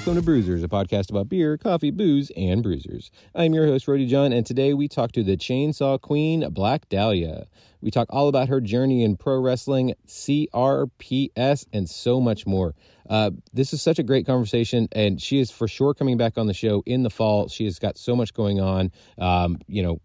Welcome to Brewsers, a podcast about beer, coffee, booze, and bruisers. I'm your host, Rody John, and today we talk to the Chainsaw Queen, Black Dahlia. We talk all about her journey in pro wrestling, CRPS, and so much more. This is such a great conversation, and she is for sure coming back on the show in the fall. She has got so much going on.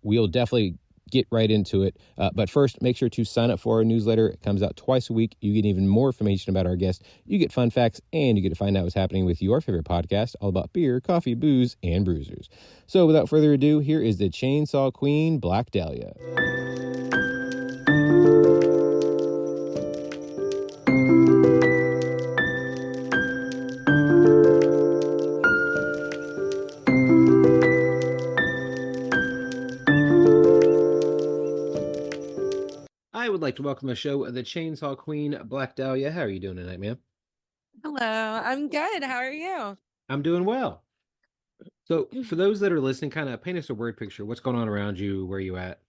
We'll definitely get right into it. But first, make sure to sign up for our newsletter. It comes out twice a week. You get even more information about our guests. You get fun facts, and you get to find out what's happening with your favorite podcast, all about beer, coffee, booze, and bruisers. So without further ado, here is the Chainsaw Queen, Black Dahlia. I would like to welcome to the show the Chainsaw Queen, Black Dahlia. How are you doing tonight, ma'am? Hello, I'm good. How are you? I'm doing well. So for those that are listening, kind of paint us a word picture. What's going on around you? Where are you at?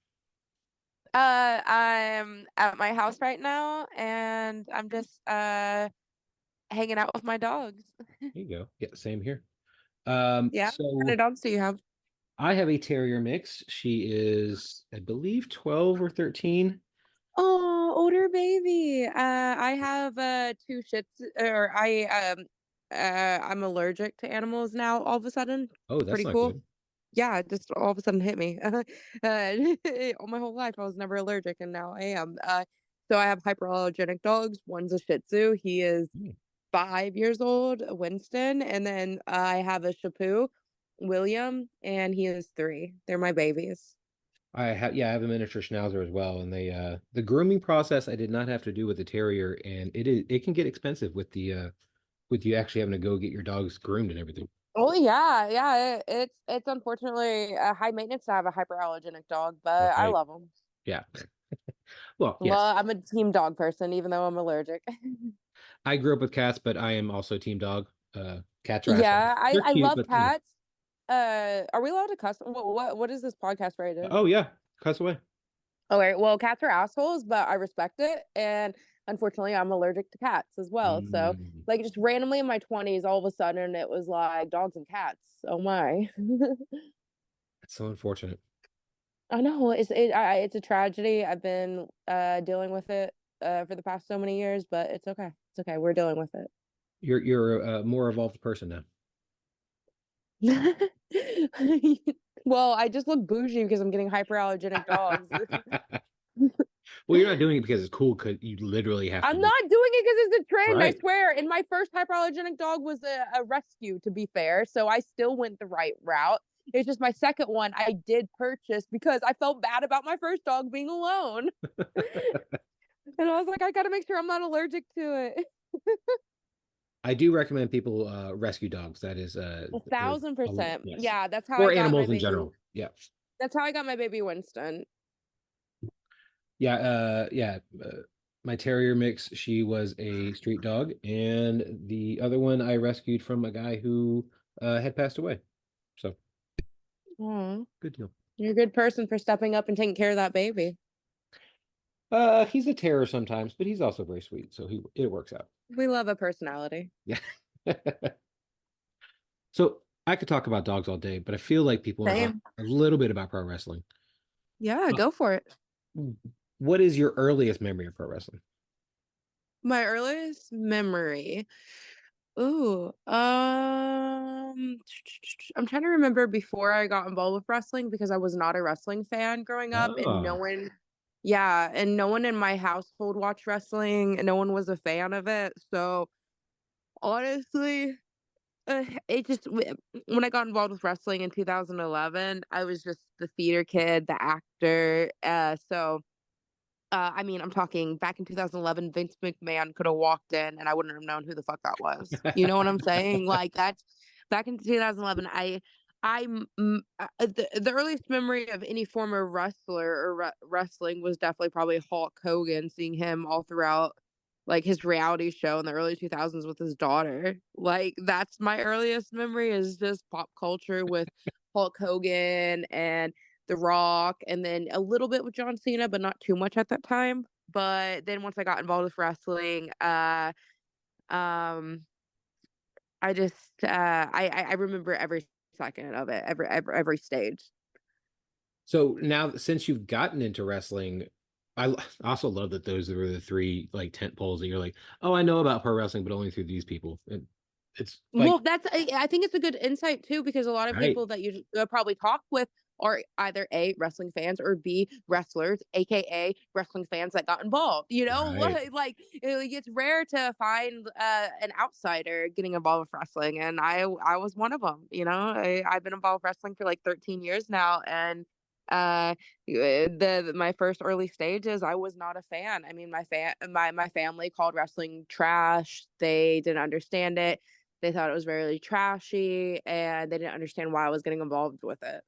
I'm at my house right now, and I'm just hanging out with my dogs. There you go. Yeah, same here. Yeah. What kind So of dogs do you have? I have a terrier mix. She is, I believe, 12 or 13. Oh, older baby. I have two shits, or I'm allergic to animals now. All of a sudden, Oh, that's pretty not cool. good. Yeah, it just all of a sudden hit me. All my whole life, I was never allergic, and now I am. So I have hyperallergenic dogs. One's a Shih Tzu. He is Hmm. 5 years old, Winston, and then I have a Shapoo, William, and he is 3. They're my babies. I have a miniature schnauzer as well, and the grooming process I did not have to do with the terrier, and it can get expensive with you actually having to go get your dogs groomed and everything. Oh yeah. It's unfortunately high maintenance to have a hyperallergenic dog, but I Right. love them. Yeah. Well, yes. Well, I'm a team dog person, even though I'm allergic. I grew up with cats, but I am also team dog. Cats are assholes. Yeah, I They're I cute, love but cats. Are we allowed to cuss? What is this podcast rated? oh yeah, cuss away. All right. Well, cats are assholes, but I respect it. And unfortunately, I'm allergic to cats as well. So, Mm, like, just randomly in my 20s, all of a sudden, it was like dogs and cats. Oh my. that's so unfortunate. I know it's a tragedy. I've been dealing with it for the past so many years, but it's okay. It's okay. We're dealing with You're a more evolved person now. it. Well, I just look bougie because I'm getting hyperallergenic dogs. Well, you're not doing it because it's cool, because you literally have to I'm do not doing it because it's a trend. I right. swear. And my first hyperallergenic dog was a rescue, to be fair. So I still went the right route. It's just my second one I did purchase because I felt bad about my first dog being alone. And I was like, I got to make sure I'm not allergic to it. I do recommend people rescue dogs. That is A there's thousand percent. yes. Yeah, that's how I Or got my animals in baby. general. Yeah. That's how I got my baby Winston. My terrier mix, she was a street dog, and the other one I rescued from a guy who had passed away. So Oh, good deal. you're a good person for stepping up and taking care of that baby. He's a terror sometimes, but he's also very sweet, so it works out. We love a personality. Yeah. So I could talk about dogs all day, but I feel like people want to talk Same. a little bit about pro wrestling. Yeah, Uh, go for it. what is your earliest memory of pro wrestling? My earliest memory. Ooh, I'm trying to remember before I got involved with wrestling because I was not a wrestling fan growing up, and Oh, no one in my household watched wrestling, and no one was a fan of it. So honestly, it just when I got involved with wrestling in 2011, I was just the theater kid, the actor. I mean, I'm talking back in 2011, Vince McMahon could have walked in and I wouldn't have known who the fuck that was. You know what I'm saying? Like that's back in 2011. The earliest memory of any former wrestler or wrestling was definitely probably Hulk Hogan, seeing him all throughout like his reality show in the early 2000s with his daughter. Like that's my earliest memory is just pop culture with Hulk Hogan and the Rock, and then a little bit with John Cena, but not too much at that time. But then once I got involved with wrestling, um, I just I remember every second of it, every stage. So now, since you've gotten into wrestling, also love that those were the three like tent poles that you're like, oh, I know about pro wrestling, but only through these people. It's like, Well, that's I think it's a good insight too, because a lot of right, people that you probably talk with are either A, wrestling fans, or B, wrestlers, aka wrestling fans that got involved. You know, right. like it's rare to find an outsider getting involved with wrestling, and I was one of them. You know, I've been involved with wrestling for like 13 years now, and my first early stages, I was not a fan. I mean, my family called wrestling trash. They didn't understand it. They thought it was very trashy, and they didn't understand why I was getting involved with it.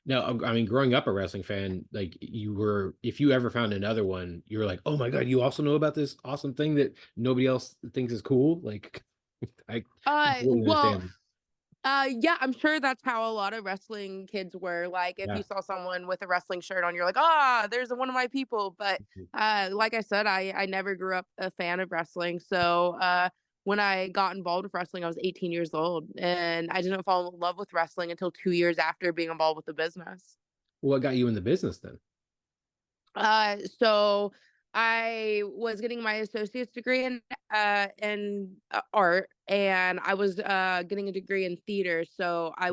No, I mean, growing up a wrestling fan, like you were, if you ever found another one, you were like, oh my God, you also know about this awesome thing that nobody else thinks is cool. Like, I completely Well, understand. yeah, I'm sure that's how a lot of wrestling kids were. Like, if Yeah. you saw someone with a wrestling shirt on, you're like, "Ah, there's one of my people." But, like I said, I never grew up a fan of wrestling. So, when I got involved with wrestling, I was 18 years old, and I didn't fall in love with wrestling until 2 years after being involved with the business. What got you in the business then? So I was getting my associate's degree in art, and I was getting a degree in theater. So I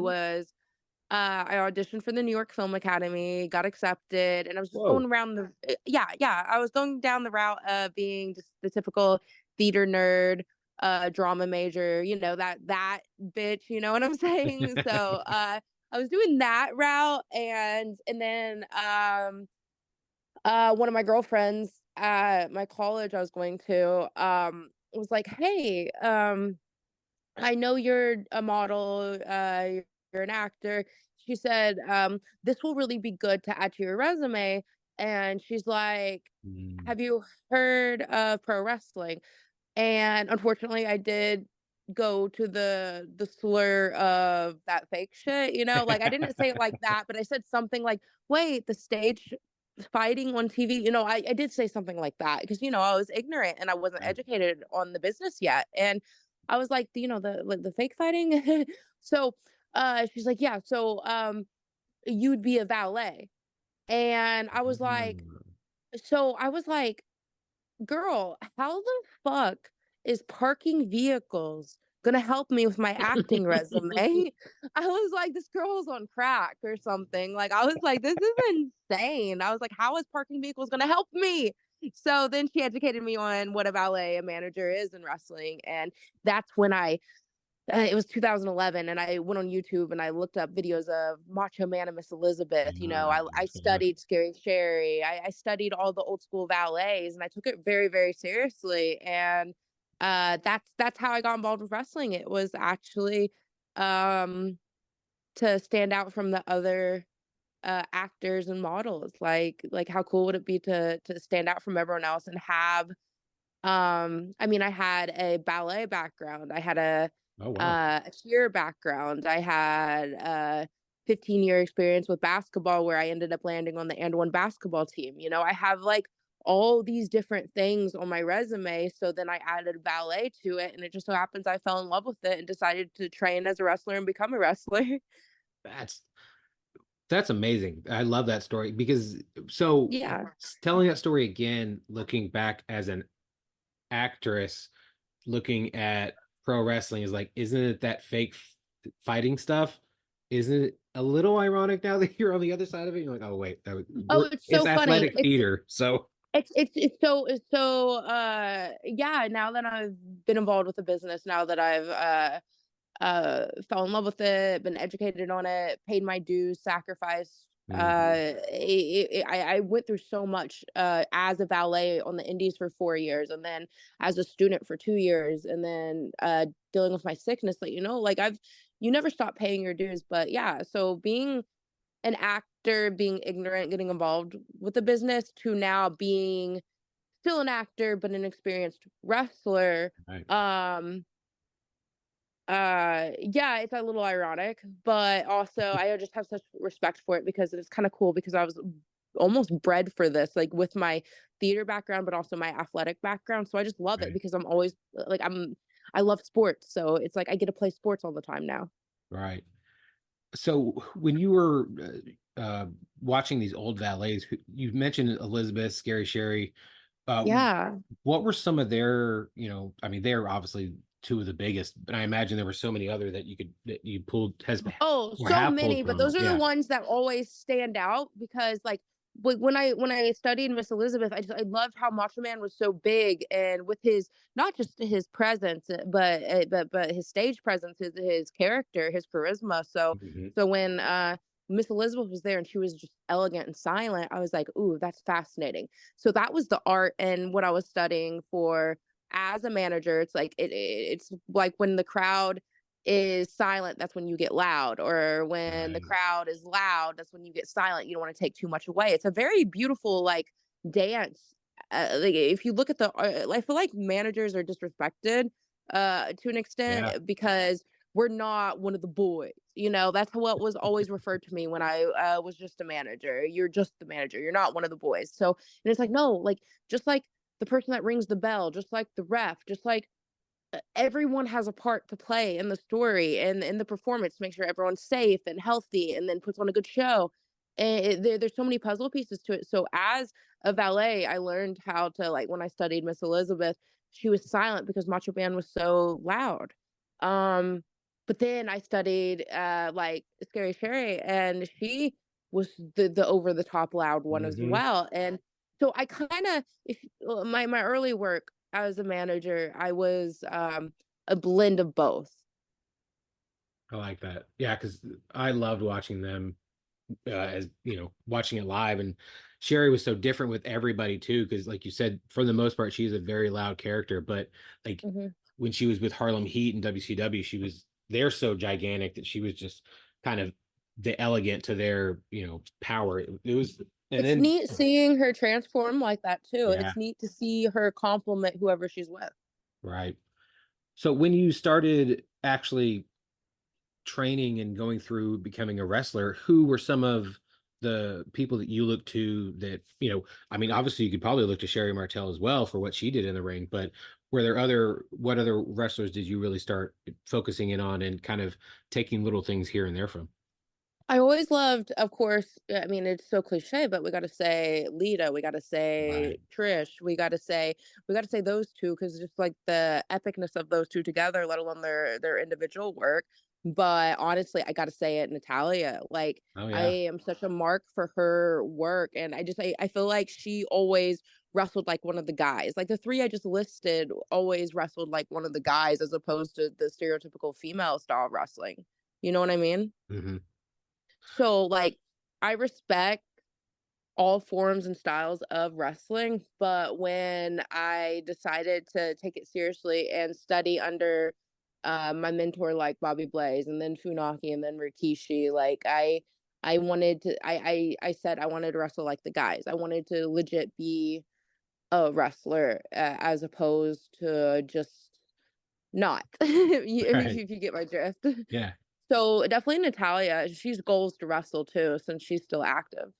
auditioned for the New York Film Academy, got accepted, and I was just going Whoa. around yeah, I was going down the route of being just the typical theater nerd, drama major, that bitch, you know what I'm saying? So I was doing that route, and then one of my girlfriends at my college I was going to, was like, "Hey, I know you're a model, you're an actor." She said, "This will really be good to add to your resume." And she's like, Mm. "Have you heard of pro wrestling?" And unfortunately, I did go to the slur of that fake shit, like, I didn't say it like that, but I said something like, "Wait, the stage fighting on TV?" I did say something like that because, I was ignorant and I wasn't Right. educated on the business yet, and I was like, the fake fighting?" So, she's like, "Yeah, so, you'd be a valet." And I was like, "Girl, how the fuck is parking vehicles gonna help me with my acting resume?" I was like, "This girl's on crack or something." Like, I was like, "This is insane." I was like, "How is parking vehicles gonna help me?" So then she educated me on what a valet, a manager is in wrestling, and that's when it was 2011, and I went on YouTube and I looked up videos of Macho Man and Miss Elizabeth. I Yeah. studied Scary Sherry. I studied all the old school valets, and I took it very, very seriously. And that's how I got involved with wrestling. It was actually um, to stand out from the other actors and models. Like how cool would it be to stand out from everyone else and have I mean, I had a ballet background. I had Oh wow. a cheer background. I had a 15-year experience with basketball where I ended up landing on the and one basketball team. I have like all these different things on my resume. So then I added ballet to it, and it just so happens I fell in love with it and decided to train as a wrestler and become a wrestler. That's that's amazing. I love that story because so Yeah. telling that story again, looking back as an actress, looking at pro wrestling is like, isn't it that fake fighting stuff? Isn't it a little ironic now that you're on the other side of it? You're like, oh wait, Oh, it's it's so funny. athletic theater, so It's so yeah, now that I've been involved with the business, now that I've fell in love with it, been educated on it, paid my dues, sacrificed. Mhm. I went through so much as a valet on the indies for 4 years, and then as a student for 2 years, and then dealing with my sickness. Like, like you never stop paying your dues. But yeah, so being an actor, being ignorant, getting involved with the business, to now being still an actor but an experienced wrestler. Right. Yeah, it's a little ironic, but also I just have such respect for it because it's kind of cool because I was almost bred for this, like with my theater background, but also my athletic background. So I just love it Right. because I'm always like I love sports, so it's like I get to play sports all the time now. Right. So when you were watching these old valets, you mentioned Elizabeth, Scary Sherry. Uh, Yeah. what were some of their, I mean, they're obviously two of the biggest, but I imagine there were so many other that you pulled has Oh, or so have pulled many, but from. those are the Yeah. ones that always stand out because like when I studied Miss Elizabeth, I loved how Macho Man was so big and with his not just his presence, but his stage presence, his character, his charisma. Mhm. So when Miss Elizabeth was there and she was just elegant and silent, I was like, ooh, that's fascinating. So that was the art and what I was studying for as a manager. It's like it's like when the crowd is silent, that's when you get loud, or when the Right. crowd is loud, that's when you get silent. You don't want to take too much away. It's a very beautiful like dance. Like if you look at I feel like managers are disrespected to an extent Yeah. because we're not one of the boys. That's what was always referred to me when I was just a manager. You're just the manager. You're not one of the boys. So, and it's like, no, like, just like the person that rings the bell, just like the ref, just like everyone has a part to play in the story and in the performance to make sure everyone's safe and healthy and then puts on a good show. And there's so many puzzle pieces to it. So as a valet, I learned how to like when I studied Miss Elizabeth, she was silent because Macho Man was so loud. Um, but then I studied like Scary Sherry, and she was the over the top loud one as Hmm. well. And so I kind of if my early work as a manager, I was a blend of both. I like that. Yeah, because I loved watching them as watching it live, and Sherry was so different with everybody too, because like you said, for the most part, she's a very loud character, but like Hmm. when she was with Harlem Heat and WCW, they're so gigantic that she was just kind of the elegant to their power. It was, and It's then neat seeing her transform like that too. yeah, It's neat to see her compliment whoever she's with. right. So when you started actually training and going through becoming a wrestler, who were some of the people that you look to that, I mean, obviously you could probably look to Sherry Martel as well for what she did in the ring, but what other wrestlers did you really start focusing in on and kind of taking little things here and there from? I always loved, of course, I mean, it's so cliche, but we gotta say Lita, we gotta say Right. Trish, we gotta say those two because just like the epicness of those two together, let alone their individual work. But honestly, I gotta say it, Natalia. Like Oh I yeah. am such a mark for her work, and I feel like she always wrestled like one of the guys. Like the three I just listed always wrestled like one of the guys as opposed to the stereotypical female style of wrestling. You know what I mean? Hmm. So, like, I respect all forms and styles of wrestling, but when I decided to take it seriously and study under my mentor, like Bobby Blaze, and then Funaki, and then Rikishi, like I wanted to, I said I wanted to wrestle like the guys. I wanted to legit be a wrestler as opposed to just not. If Right. you get my drift. Yeah. So definitely Natalia. She's goals to wrestle too, since she's still active.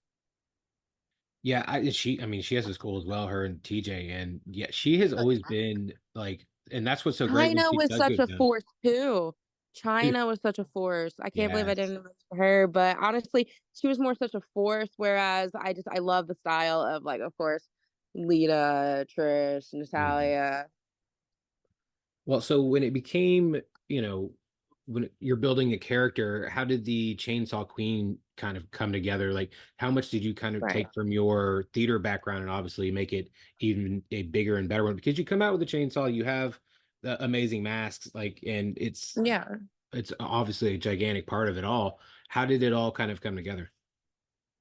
Yeah, I mean, she has a school as well, her and TJ, and yeah, she has always been like, and that's what's so great when China she was does go such a down. force too. China was such a force. I can't believe I Yes. didn't vote for her, but honestly, she was more such a force. Whereas I love the style of like, of course, Lita, Trish, Mhm. Natalia. Well, so when it became, you know, when you're building a character, how did the Chainsaw Queen kind of come together? Like, how much did you kind of Right. take from your theater background and obviously make it even a bigger and better one? Because you come out with a chainsaw, you have the amazing masks, like, and Yeah. it's obviously a gigantic part of it all. How did it all kind of come together?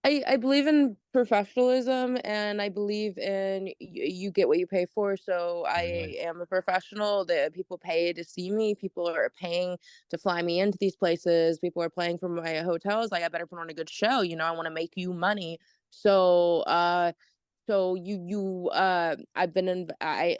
I believe in professionalism and I believe in you get what you pay for. So I Right. am a professional that people pay to see me. People are paying to fly me into these places. People are paying for my hotels. Like I better put on a good show. I want to make you money. So so I've been in I